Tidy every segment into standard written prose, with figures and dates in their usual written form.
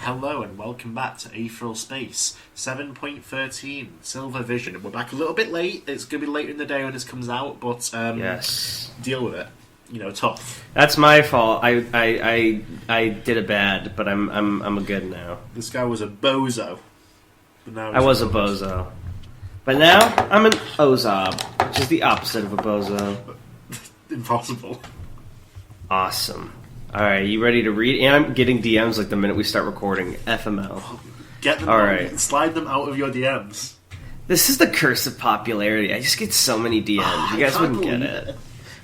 Hello and welcome back to Aetheral Space 7.13 Silver Vision. We're back a little bit late. It's going to be later in the day when this comes out, but yes, deal with it. You know, tough. That's my fault. I did a bad, but I'm a good now. This guy was a bozo. But now I was a bozo. But now I'm an ozob, which is the opposite of a bozo. Impossible. Awesome. Alright, you ready to read? And I'm getting DMs like the minute we start recording. FML. Get them. All right. Slide them out of your DMs. This is the curse of popularity. I just get so many DMs. You guys wouldn't get it.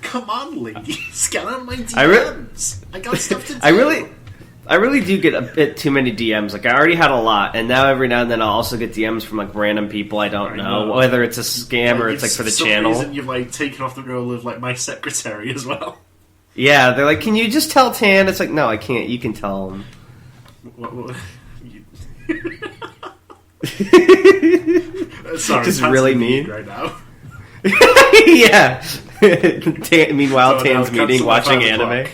Come on, ladies. Get on my DMs. I got stuff to do. I really do get a bit too many DMs. Like, I already had a lot, and now every now and then I'll also get DMs from, like, random people I don't know. Whether it's a scam or it's, like, for the channel. For some reason you've, like, taken off the role of, like, my secretary as well. Yeah, they're like, can you just tell Tan? It's like, no, I can't. You can tell him. What? Sorry, just really mean right now. Yeah. Meanwhile, Tan's meeting, watching anime.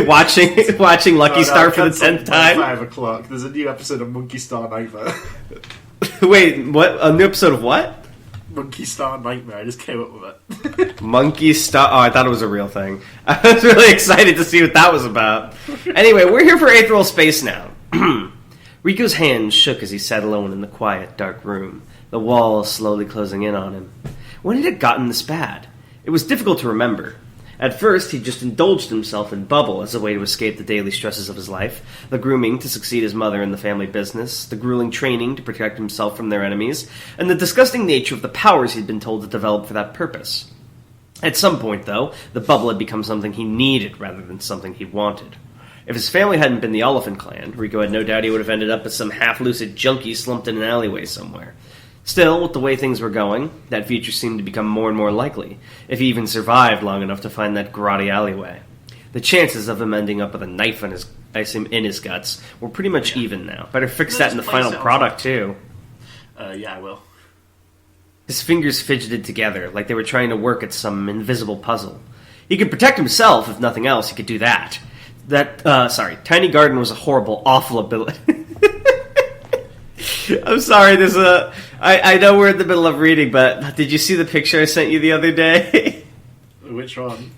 watching Lucky Star for the 10th time. 5 o'clock. There's a new episode of Monkey Star Nightmare. Wait, what? A new episode of what? Monkey Star Nightmare. I just came up with it. Monkey Star... Oh, I thought it was a real thing. I was really excited to see what that was about. Anyway, we're here for Aetheral Space now. Rico's hand shook as he sat alone in the quiet, dark room, the walls slowly closing in on him. When had it gotten this bad? It was difficult to remember. At first, he just indulged himself in bubble as a way to escape the daily stresses of his life, the grooming to succeed his mother in the family business, the grueling training to protect himself from their enemies, and the disgusting nature of the powers he'd been told to develop for that purpose. At some point, though, the bubble had become something he needed rather than something he wanted. If his family hadn't been the Elephant Clan, Rico had no doubt he would have ended up as some half-lucid junkie slumped in an alleyway somewhere. Still, with the way things were going, that future seemed to become more and more likely, if he even survived long enough to find that grotty alleyway. The chances of him ending up with a knife in his guts were pretty much even now. Better fix that in the final product, too. Yeah, I will. His fingers fidgeted together, like they were trying to work at some invisible puzzle. He could protect himself, if nothing else, he could do that. Tiny Garden was a horrible, awful ability. I'm sorry, I know we're in the middle of reading, but did you see the picture I sent you the other day? Which one?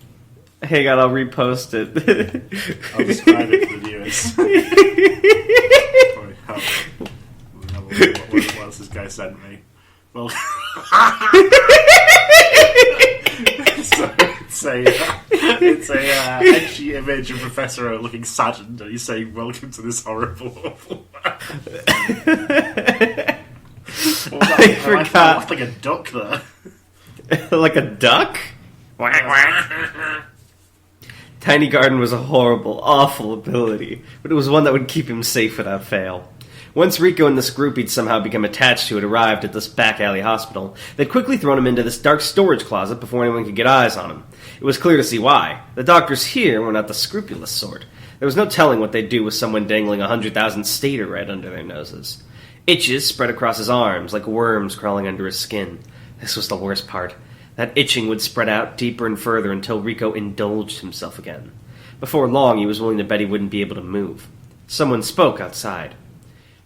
Hang on, I'll repost it. I'll describe it to the viewers. What else this guy sent me? Well, it's a edgy image of Professor O looking saddened, and he's saying, "Welcome to this horrible, awful." I forgot. I laughed like a duck there. Like a duck? Tiny Garden was a horrible, awful ability, but it was one that would keep him safe without fail. Once Rico and this group he'd somehow become attached to had arrived at this back alley hospital, they'd quickly thrown him into this dark storage closet before anyone could get eyes on him. It was clear to see why. The doctors here were not the scrupulous sort. There was no telling what they'd do with someone dangling 100,000 stater right under their noses. Itches spread across his arms like worms crawling under his skin. This was the worst part. That itching would spread out deeper and further until Rico indulged himself again. Before long, he was willing to bet he wouldn't be able to move. Someone spoke outside.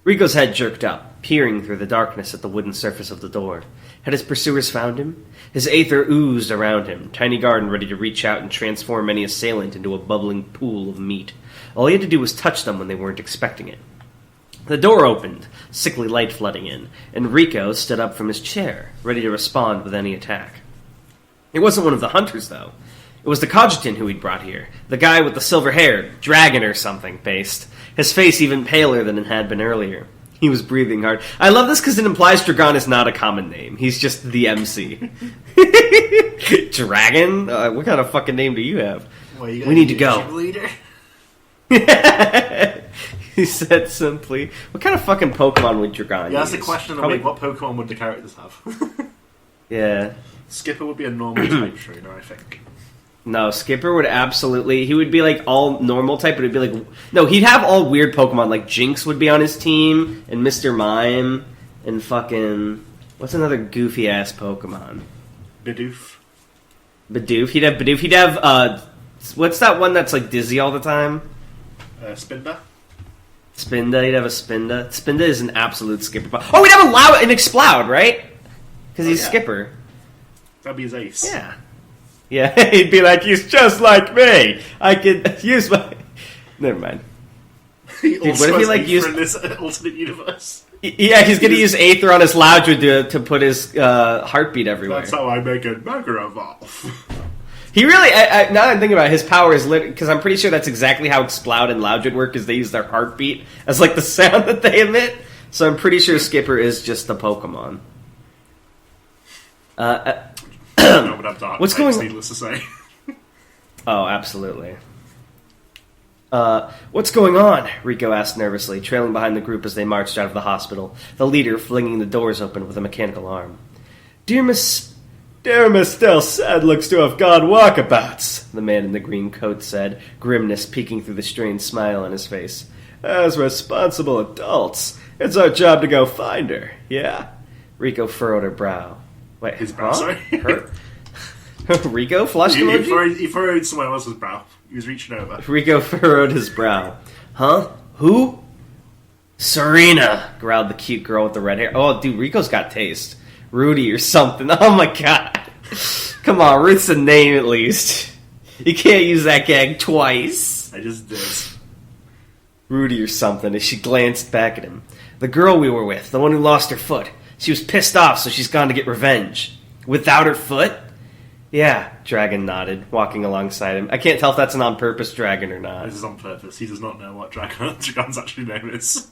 Rico's head jerked up, peering through the darkness at the wooden surface of the door. Had his pursuers found him? His aether oozed around him, Tiny Garden ready to reach out and transform any assailant into a bubbling pool of meat. All he had to do was touch them when they weren't expecting it. The door opened, sickly light flooding in, and Rico stood up from his chair, ready to respond with any attack. It wasn't one of the hunters, though. It was the Cogitant who he'd brought here, the guy with the silver hair, dragon or something, based. His face even paler than it had been earlier. He was breathing hard. I love this because it implies Dragon is not a common name. He's just the MC. Dragon? What kind of fucking name do you have? We need to go. Leader? He said simply. What kind of fucking Pokemon would Dragon use? Yeah, that's the question of the week. What Pokemon would the characters have? Yeah. Skipper would be a normal type trainer, I think. No, Skipper would absolutely... He would be, like, all normal type, but it'd be like... No, he'd have all weird Pokemon. Like, Jinx would be on his team, and Mr. Mime, and fucking... What's another goofy-ass Pokemon? Bidoof. He'd have Bidoof. He'd have, what's that one that's, like, dizzy all the time? Spinda? Spinda, you'd have a Spinda. Spinda is an absolute skipper. Oh, we'd have an Exploud, right? Because he's skipper. That'd be his ace. Yeah. Yeah, he'd be like, he's just like me. I could use my... Never mind. Dude, what if he like used in this alternate universe? Yeah, he's gonna use Aether on his Loudred to put his heartbeat everywhere. That's how I make a Mega Evolve. He really, now that I'm thinking about it, his power is lit, because I'm pretty sure that's exactly how Exploud and Loudred work, is they use their heartbeat as like the sound that they emit. So I'm pretty sure Skipper is just the Pokemon. No, but I'm dark. What's going on? Needless to say. Oh, absolutely. What's going on? Rico asked nervously, trailing behind the group as they marched out of the hospital, the leader flinging the doors open with a mechanical arm. Dear Miss Delced looks to have gone walkabouts, the man in the green coat said, grimness peeking through the strained smile on his face. As responsible adults, it's our job to go find her, yeah? Rico furrowed her brow. Wait, his brow, sorry? Her? Rico flushed emoji? He furrowed someone else's brow. He was reaching over. Rico furrowed his brow. Huh? Who? Serena, growled the cute girl with the red hair. Oh, dude, Rico's got taste. Rudy or something. Oh my god. Come on, Ruth's a name at least. You can't use that gag twice. I just did. Rudy or something as she glanced back at him. The girl we were with, the one who lost her foot. She was pissed off, so she's gone to get revenge. Without her foot? Yeah, Dragon nodded, walking alongside him. I can't tell if that's an on-purpose dragon or not. This is on purpose. He does not know what Dragon's actually name is.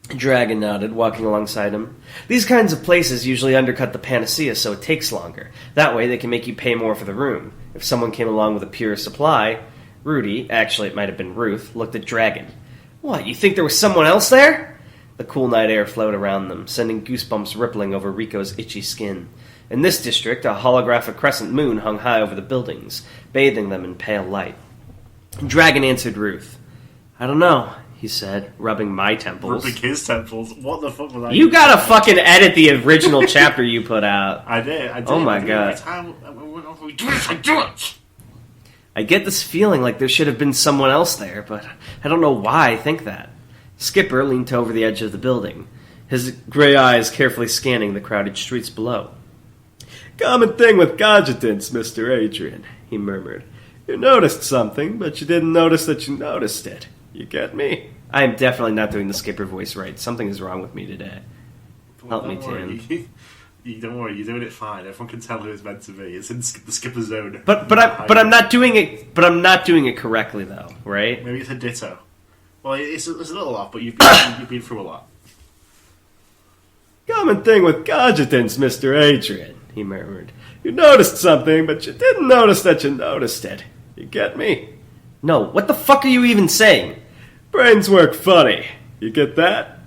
Dragon nodded, walking alongside him. These kinds of places usually undercut the panacea, so it takes longer. That way they can make you pay more for the room. If someone came along with a pure supply... Rudy, actually it might have been Ruth, looked at Dragon. What, you think there was someone else there? The cool night air flowed around them, sending goosebumps rippling over Rico's itchy skin. In this district, a holographic crescent moon hung high over the buildings, bathing them in pale light. Dragon answered Ruth. I don't know, he said, rubbing my temples. Rubbing his temples? What the fuck was that? You gotta fucking edit the original chapter you put out. I did. Oh my god. I get this feeling like there should have been someone else there, but I don't know why I think that. Skipper leaned over the edge of the building, his gray eyes carefully scanning the crowded streets below. Common thing with Godgetants, Mr. Adrian, he murmured. You noticed something, but you didn't notice that you noticed it. You get me? I am definitely not doing the Skipper voice right. Something is wrong with me today. Help me, Tim. Don't worry, you're doing it fine. Everyone can tell who it's meant to be. It's in the Skipper zone. But I'm not doing it. But I'm not doing it correctly, though. Right? Maybe it's a ditto. Well, it's a little off, but you've been through a lot. Common thing with Godgetants, Mr. Adrian, he murmured. You noticed something, but you didn't notice that you noticed it. You get me? No. What the fuck are you even saying? Brains work funny. You get that?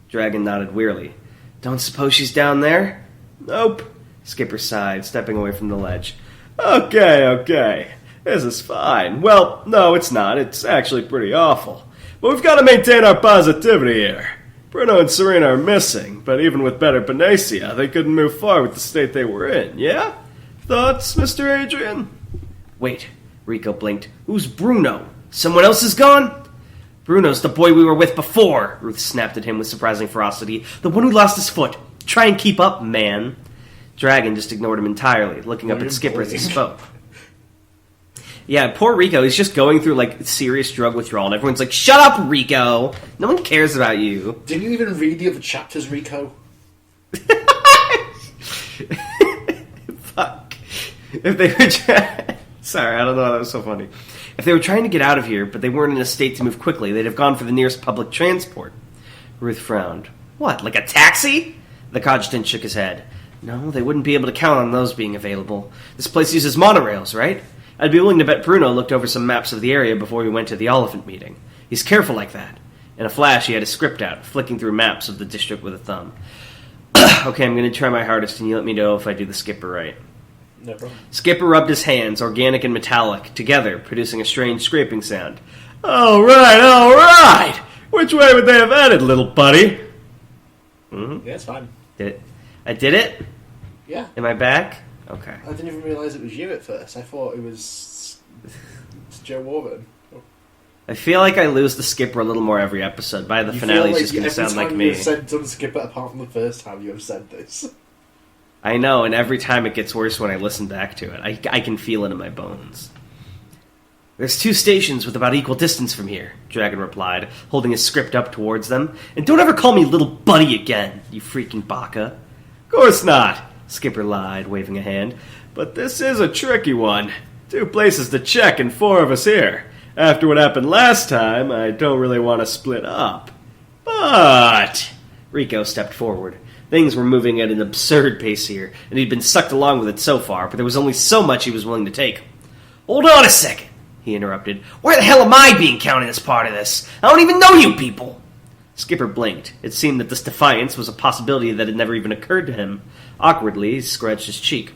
Dragon nodded wearily. Don't suppose she's down there? Nope. Skipper sighed, stepping away from the ledge. Okay. This is fine. Well, no, it's not. It's actually pretty awful. But we've got to maintain our positivity here. Bruno and Serena are missing, but even with better panacea, they couldn't move far with the state they were in, yeah? Thoughts, Mr. Adrian? Wait, Rico blinked. Who's Bruno? Someone else is gone? Bruno's the boy we were with before, Ruth snapped at him with surprising ferocity. The one who lost his foot. Try and keep up, man. Dragon just ignored him entirely, looking up at Skipper as he spoke. Yeah, poor Rico. He's just going through, like, serious drug withdrawal, and everyone's like, shut up, Rico! No one cares about you. Didn't you even read the other chapters, Rico? Fuck. If they were Sorry, I don't know. That was so funny. If they were trying to get out of here, but they weren't in a state to move quickly, they'd have gone for the nearest public transport. Ruth frowned. What, like a taxi? The Cogitant shook his head. No, they wouldn't be able to count on those being available. This place uses monorails, right? I'd be willing to bet Bruno looked over some maps of the area before we went to the Oliphant meeting. He's careful like that. In a flash, he had his script out, flicking through maps of the district with a thumb. Okay, I'm going to try my hardest, and you let me know if I do the Skipper right. No problem. Skipper rubbed his hands, organic and metallic, together, producing a strange scraping sound. All right! Which way would they have headed, little buddy? Mm-hmm. Yeah, it's fine. Did it? I did it? Yeah. Am I back? Okay. I didn't even realise it was you at first. I thought it was Joe Warburton. I feel like I lose the Skipper a little more every episode. By the finale, it's just going to sound like me. Every time you've said Skipper, apart from the first time you have said this. I know, and every time it gets worse when I listen back to it. I can feel it in my bones. There's 2 stations with about equal distance from here, Dragon replied, holding his script up towards them. And don't ever call me little buddy again, you freaking baka. Of course not, Skipper lied, waving a hand. But this is a tricky one. 2 places to check and 4 of us here. After what happened last time, I don't really want to split up. But... Rico stepped forward. Things were moving at an absurd pace here, and he'd been sucked along with it so far, but there was only so much he was willing to take. Hold on a second, he interrupted. Why the hell am I being counted as part of this? I don't even know you people! Skipper blinked. It seemed that this defiance was a possibility that had never even occurred to him. Awkwardly, he scratched his cheek.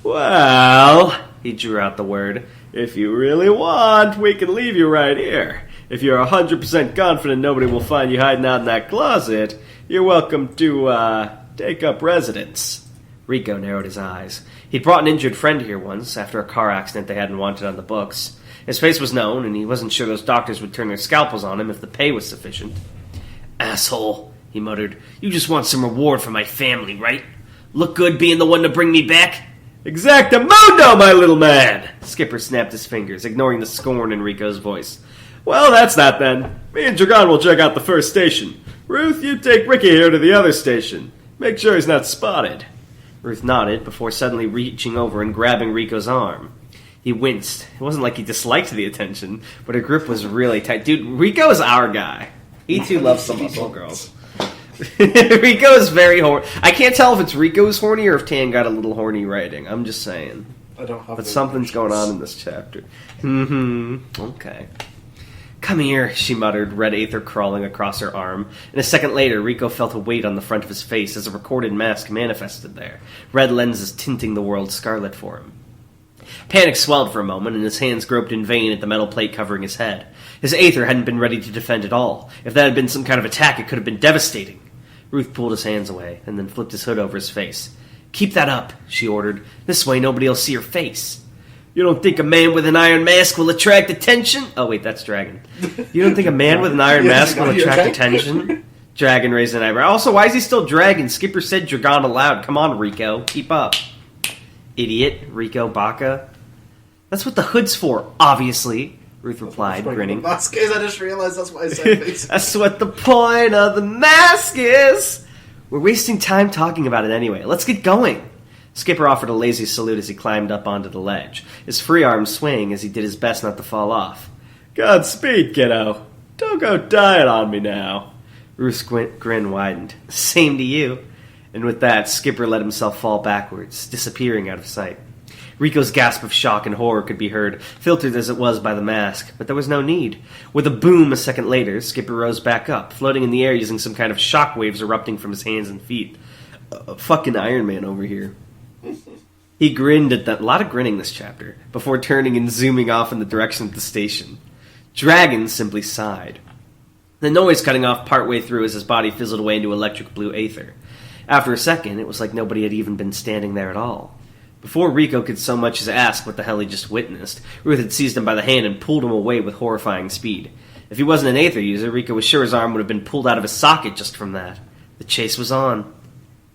Well, he drew out the word, if you really want, we can leave you right here. If you're 100% confident nobody will find you hiding out in that closet, you're welcome to, take up residence. Rico narrowed his eyes. He'd brought an injured friend here once, after a car accident they hadn't wanted on the books. His face was known, and he wasn't sure those doctors would turn their scalpels on him if the pay was sufficient. Asshole, he muttered. You just want some reward for my family, right? Look good being the one to bring me back? Exactamundo, my little man! Skipper snapped his fingers, ignoring the scorn in Rico's voice. Well, that's that then. Me and Dragon will check out the first station. Ruth, you take Ricky here to the other station. Make sure he's not spotted. Ruth nodded before suddenly reaching over and grabbing Rico's arm. He winced. It wasn't like he disliked the attention, but her grip was really tight. Dude, Rico is our guy. He too loves some muscle girls. Rico is very horny. I can't tell if it's Rico's horny or if Tan got a little horny writing. I'm just saying. I don't have. But something's going on in this chapter. Okay. Come here, she muttered, red aether crawling across her arm. And a second later, Rico felt a weight on the front of his face as a recorded mask manifested there, red lenses tinting the world scarlet for him. Panic swelled for a moment, and his hands groped in vain at the metal plate covering his head. His aether hadn't been ready to defend at all. If that had been some kind of attack, it could have been devastating. Ruth pulled his hands away, and then flipped his hood over his face. Keep that up, she ordered. This way nobody'll see your face. You don't think a man with an iron mask will attract attention? Oh, wait, that's Dragon. You don't think a man with an iron mask will attract attention? Dragon raised an eyebrow. Also, why is he still Dragon? Skipper said Dragon aloud. Come on, Rico. Keep up. Idiot. Rico Baka. That's what the hood's for, obviously, Ruth replied, grinning. Mask is, I just realized that's what I said. That's what the point of the mask is. We're wasting time talking about it anyway. Let's get going. Skipper offered a lazy salute as he climbed up onto the ledge, his free arm swaying as he did his best not to fall off. Godspeed, kiddo. Don't go dying on me now. Ruth's grin widened. Same to you. And with that, Skipper let himself fall backwards, disappearing out of sight. Rico's gasp of shock and horror could be heard, filtered as it was by the mask, but there was no need. With a boom a second later, Skipper rose back up, floating in the air using some kind of shock waves erupting from his hands and feet. Fucking Iron Man over here. He grinned at that. A lot of grinning this chapter, before turning and zooming off in the direction of the station. Dragon simply sighed. The noise cutting off partway through as his body fizzled away into electric blue aether. After a second, it was like nobody had even been standing there at all. Before Rico could so much as ask what the hell he just witnessed, Ruth had seized him by the hand and pulled him away with horrifying speed. If he wasn't an aether user, Rico was sure his arm would have been pulled out of his socket just from that. The chase was on.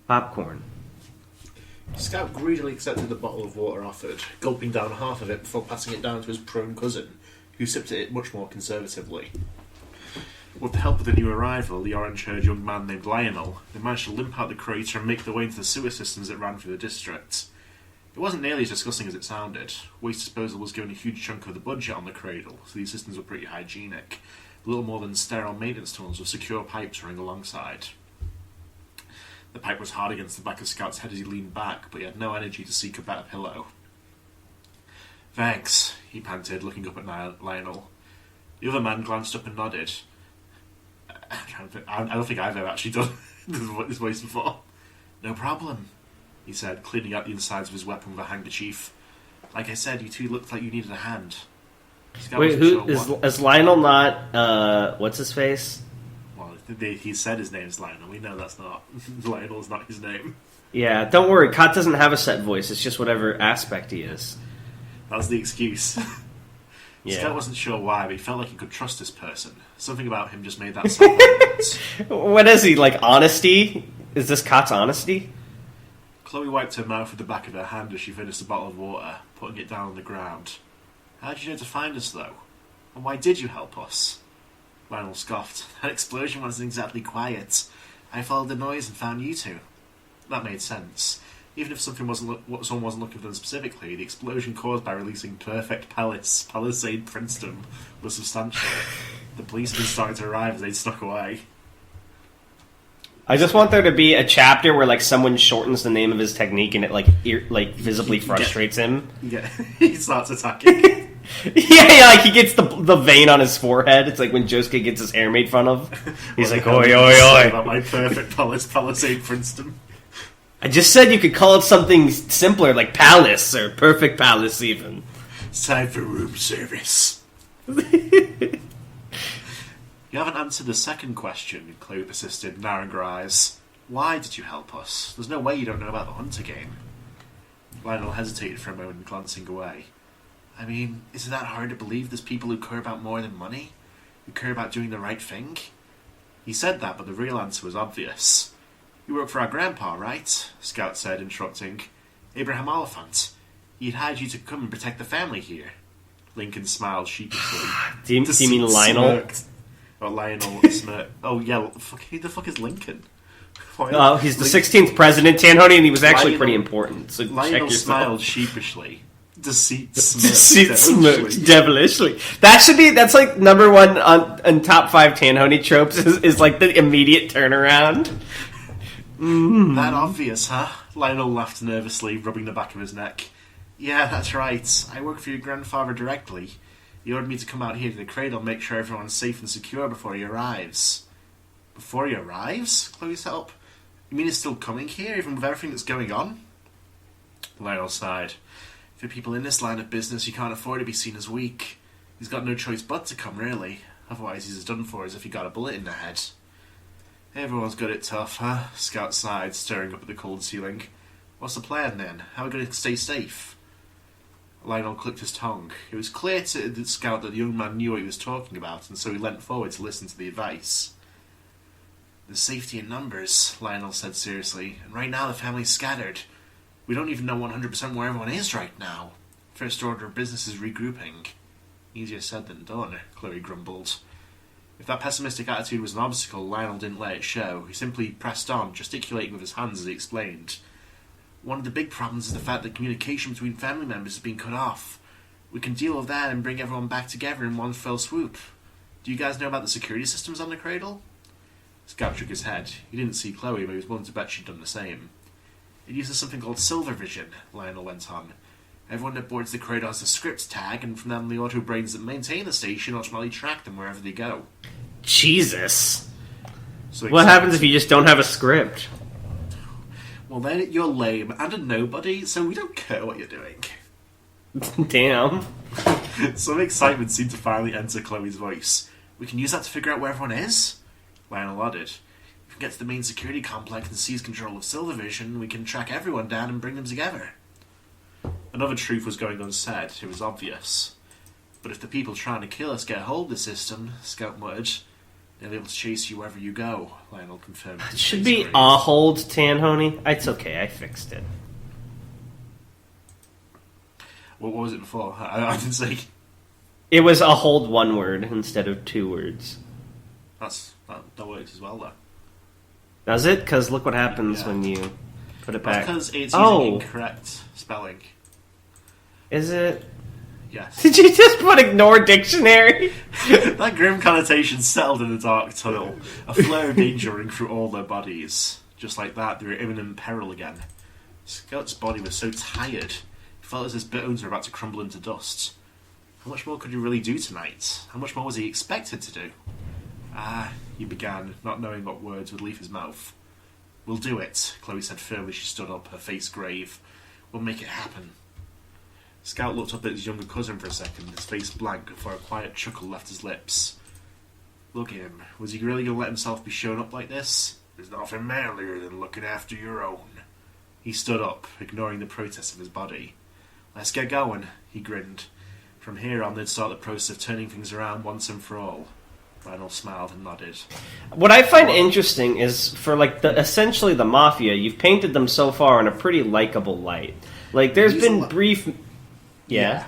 Popcorn. Scout greedily accepted the bottle of water offered, gulping down half of it before passing it down to his prone cousin, who sipped it much more conservatively. With the help of the new arrival, the orange-haired young man named Lionel, they managed to limp out the crater and make their way into the sewer systems that ran through the district. It wasn't nearly as disgusting as it sounded. Waste disposal was given a huge chunk of the budget on the cradle, so these systems were pretty hygienic. A little more than sterile maintenance tunnels with secure pipes running alongside. The pipe was hard against the back of Scout's head as he leaned back, but he had no energy to seek a better pillow. Thanks, he panted, looking up at Lionel. The other man glanced up and nodded. I don't think I've ever actually done this voice before. No problem, he said, cleaning out the insides of his weapon with a handkerchief. Like I said, you two looked like you needed a hand. Wait, is Lionel not, what's his face? He said his name is Lionel. We know that's not. Lionel's not his name. Yeah, don't worry. Kat doesn't have a set voice. It's just whatever aspect he is. That's the excuse. Yeah. Scout wasn't sure why, but he felt like he could trust this person. Something about him just made that sound right. What is he, like, honesty? Is this Cot's honesty? Chloe wiped her mouth with the back of her hand as she finished a bottle of water, putting it down on the ground. How did you know to find us, though? And why did you help us? Lionel scoffed. That explosion wasn't exactly quiet. I followed the noise and found you two. That made sense. Even if someone wasn't looking for them specifically, the explosion caused by releasing Perfect Palisade Princeton was substantial. The policemen started to arrive as they'd snuck away. I just want there to be a chapter where, like, someone shortens the name of his technique and it, like, visibly frustrates him. Yeah, he starts attacking. Yeah, like, he gets the vein on his forehead. It's like when Josuke gets his hair made fun of. He's like, oi, oi, oi. About my Perfect Palisade Princeton. I just said you could call it something simpler, like Palace, or Perfect Palace, even. It's time for room service. You haven't answered the second question, Chloe persisted, narrowing her eyes. Why did you help us? There's no way you don't know about the Hunter game. Lionel hesitated for a moment, glancing away. I mean, is it that hard to believe there's people who care about more than money? Who care about doing the right thing? He said that, but the real answer was obvious. You work for our grandpa, right? Scout said, interrupting. Abraham Oliphant. He'd hired you to come and protect the family here. Lincoln smiled sheepishly. Do you mean Lionel? Smirked. Or Lionel smirked. Oh, yeah, who the fuck is Lincoln? He's the 16th president, Tanhony, and he was actually pretty important. So Lionel check smiled sheepishly. Deceit smoked devilishly. That's like number one on top 5 Tanhony tropes is like the immediate turnaround. That obvious, huh? Lionel laughed nervously, rubbing the back of his neck. Yeah, that's right. I work for your grandfather directly. He ordered me to come out here to the cradle and make sure everyone's safe and secure before he arrives. Before he arrives? Chloe sat up. You mean he's still coming here, even with everything that's going on? Lionel sighed. For people in this line of business, you can't afford to be seen as weak. He's got no choice but to come, really. Otherwise he's as done for as if he got a bullet in the head. Everyone's got it tough, huh? Scout sighed, staring up at the cold ceiling. What's the plan, then? How are we going to stay safe? Lionel clicked his tongue. It was clear to the Scout that the young man knew what he was talking about, and so he leant forward to listen to the advice. There's safety in numbers, Lionel said seriously, and right now the family's scattered. We don't even know 100% where everyone is right now. First order of business is regrouping. Easier said than done, Chloe grumbled. If that pessimistic attitude was an obstacle, Lionel didn't let it show. He simply pressed on, gesticulating with his hands as he explained. One of the big problems is the fact that communication between family members has been cut off. We can deal with that and bring everyone back together in one fell swoop. Do you guys know about the security systems on the cradle? Scout shook his head. He didn't see Chloe, but he was willing to bet she'd done the same. It uses something called Silver Vision, Lionel went on. Everyone that boards the cradle has a script tag, and from them the auto brains that maintain the station automatically track them wherever they go. Jesus. So what happens if you just don't have a script? Well, then you're lame and a nobody, so we don't care what you're doing. Damn. Some excitement seemed to finally enter Chloe's voice. We can use that to figure out where everyone is? Lionel nodded. If we get to the main security complex and seize control of Silver Vision, we can track everyone down and bring them together. Another truth was going unsaid. It was obvious. But if the people trying to kill us get hold of the system, Scout muttered, they'll be able to chase you wherever you go, Lionel confirmed. It should be a hold, Tanhony. It's okay, I fixed it. What was it before? I didn't say. It was a hold one word instead of 2 words. That works as well, though. Does it? Because look what happens when you put it back. Because it's using incorrect spelling. Is it? Yes. Did you just put ignore dictionary? That grim connotation settled in the dark tunnel, a flare of danger running through all their bodies. Just like that, they were in imminent peril again. Scout's body was so tired, it felt as his bones were about to crumble into dust. How much more could he really do tonight? How much more was he expected to do? He began, not knowing what words would leave his mouth. We'll do it, Chloe said firmly as she stood up, her face grave. We'll make it happen. Scout looked up at his younger cousin for a second, his face blank, before a quiet chuckle left his lips. Look at him. Was he really going to let himself be shown up like this? There's nothing manlier than looking after your own. He stood up, ignoring the protest of his body. Let's get going, he grinned. From here on, they'd start the process of turning things around once and for all. Lionel smiled and nodded. What I find interesting is, for like essentially the Mafia, you've painted them so far in a pretty likable light. Like, there's been brief... Yeah.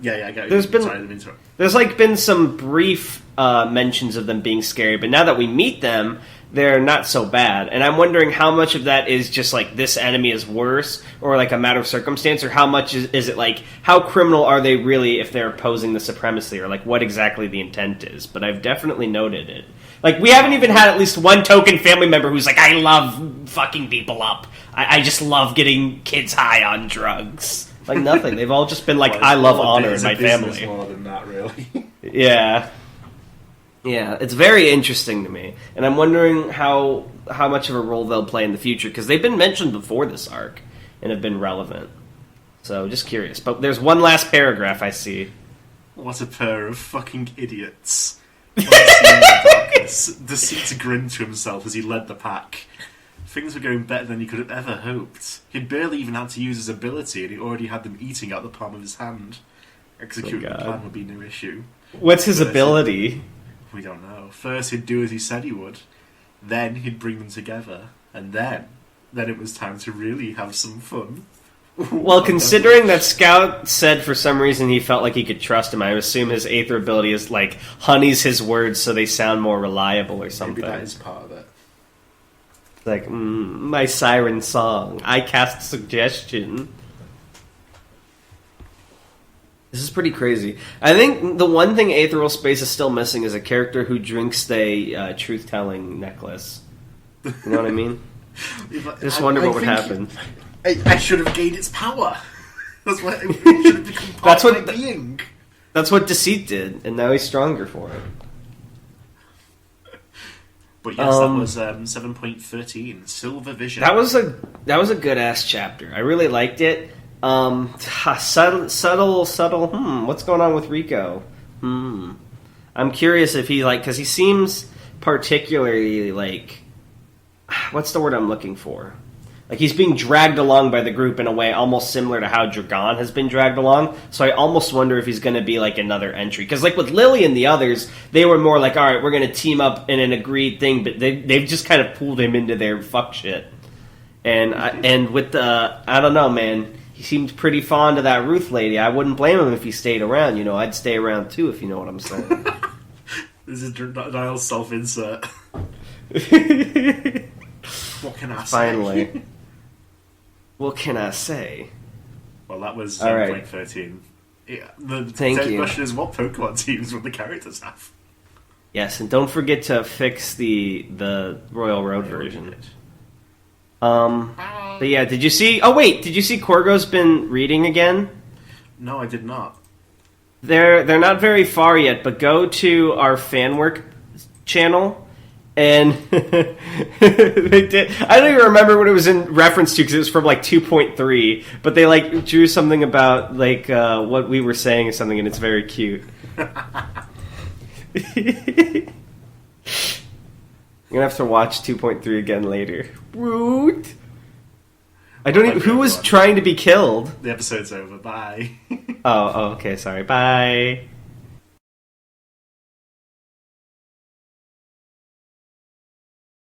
Yeah, I get There's you. been... Sorry, I didn't mean to interrupt. There's like been some brief mentions of them being scary, but now that we meet them, they're not so bad. And I'm wondering how much of that is just like this enemy is worse, or like a matter of circumstance, or how much is it like how criminal are they really if they're opposing the supremacy, or like what exactly the intent is. But I've definitely noted it. Like, we haven't even had at least one token family member who's like, I love fucking people up. I just love getting kids high on drugs. Like, nothing. They've all just been like, Well, I love it's honor a in my business family. more than that, really. Yeah. Yeah, it's very interesting to me. And I'm wondering how much of a role they'll play in the future, because they've been mentioned before this arc and have been relevant. So, just curious. But there's one last paragraph I see. What a pair of fucking idiots. Deceit grinned to himself as he led the pack. Things were going better than he could have ever hoped. He'd barely even had to use his ability, and he already had them eating out the palm of his hand. Executing the plan would be no issue. What's his ability? We don't know. First he'd do as he said he would. Then he'd bring them together. And then it was time to really have some fun. Well, considering that Scout said for some reason he felt like he could trust him, I assume his Aether ability is like honeys his words so they sound more reliable or something. Maybe that is part of it. Like, my siren song. I cast suggestion. This is pretty crazy. I think the one thing Aetheral Space is still missing is a character who drinks the truth-telling necklace. You know what I mean? Just wonder what would happen. I should have gained its power. That's what it should have become part of my being. That's what Deceit did, and now he's stronger for it. But yes, that was 7.13, Silver Vision. That was a good ass chapter. I really liked it. Subtle. What's going on with Rico? I'm curious if he because he seems particularly what's the word I'm looking for? Like, he's being dragged along by the group in a way almost similar to how Dragon has been dragged along. So I almost wonder if he's going to be like another entry. Because like with Lily and the others, they were more like, all right, we're going to team up in an agreed thing. But they've just kind of pulled him into their fuck shit. And with I don't know, man. He seemed pretty fond of that Ruth lady. I wouldn't blame him if he stayed around. You know, I'd stay around too, if you know what I'm saying. This is Niall's self-insert. What can I say? Finally. What can I say? Well, that was All right. 7.13. Yeah, the Thank third you. question is, what Pokemon teams will the characters have? Yes, and don't forget to fix the Royal Road version. But yeah, did you see... Oh, wait, did you see Corgo's been reading again? No, I did not. They're not very far yet, but go to our fan work channel, and they did... I don't even remember what it was in reference to, because it was from, 2.3, but they, drew something about, what we were saying or something, and it's very cute. I'm gonna have to watch 2.3 again later. Woot! I don't even... Who was trying to be killed? The episode's over. Bye. Oh, okay, sorry. Bye.